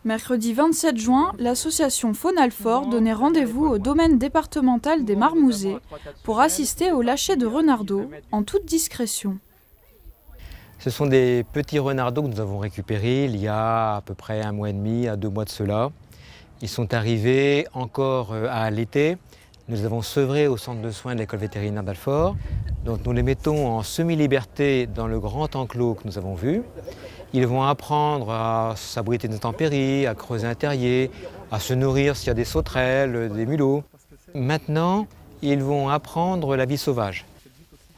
Mercredi 27 juin, l'association Faune Alfort donnait rendez-vous au domaine départemental des Marmousets pour assister au lâcher de renardeaux en toute discrétion. Ce sont des petits renardeaux que nous avons récupérés il y a à peu près 1 mois et demi à 2 mois de cela. Ils sont arrivés encore à l'été. Nous les avons sevrés au centre de soins de l'école vétérinaire d'Alfort. Donc nous les mettons en semi-liberté dans le grand enclos que nous avons vu. Ils vont apprendre à s'abriter des intempéries, à creuser un terrier, à se nourrir s'il y a des sauterelles, des mulots. Maintenant, ils vont apprendre la vie sauvage.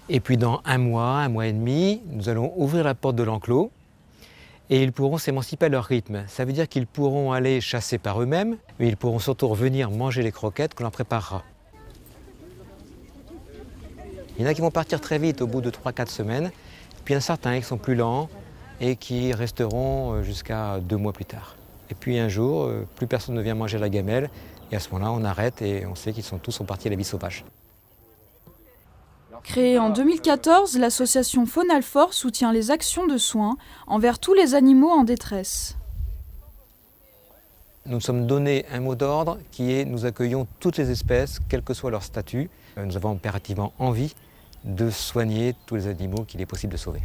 Et puis dans 1 mois et demi, nous allons ouvrir la porte de l'enclos et ils pourront s'émanciper à leur rythme. Ça veut dire qu'ils pourront aller chasser par eux-mêmes, mais ils pourront surtout revenir manger les croquettes qu'on leur préparera. Il y en a qui vont partir très vite au bout de 3-4 semaines, puis il y en a certains qui sont plus lents et qui resteront jusqu'à 2 mois plus tard. Et puis un jour, plus personne ne vient manger la gamelle et à ce moment-là, on arrête et on sait qu'ils sont tous partis à la vie sauvage. Créée en 2014, l'association Faune Alfort soutient les actions de soins envers tous les animaux en détresse. Nous nous sommes donné un mot d'ordre qui est nous accueillons toutes les espèces, quel que soit leur statut. Nous avons impérativement envie de soigner tous les animaux qu'il est possible de sauver.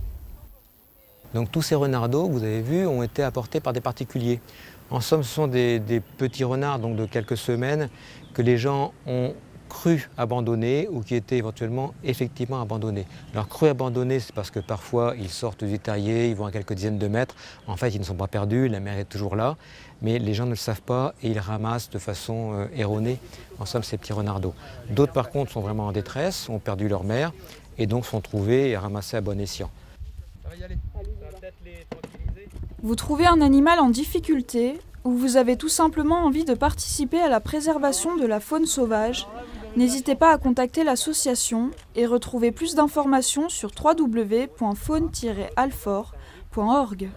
Donc tous ces renardeaux que vous avez vus ont été apportés par des particuliers. En somme, ce sont des petits renards donc de quelques semaines que les gens ont cru abandonnés ou qui étaient éventuellement effectivement abandonnés. Alors cru abandonnés, c'est parce que parfois ils sortent du terrier, ils vont à quelques dizaines de mètres. En fait, ils ne sont pas perdus, la mère est toujours là, mais les gens ne le savent pas et ils ramassent de façon erronée, en somme, ces petits renardeaux. D'autres par contre sont vraiment en détresse, ont perdu leur mère et donc sont trouvés et ramassés à bon escient. Vous trouvez un animal en difficulté ou vous avez tout simplement envie de participer à la préservation de la faune sauvage, n'hésitez pas à contacter l'association et retrouver plus d'informations sur www.faune-alfort.org.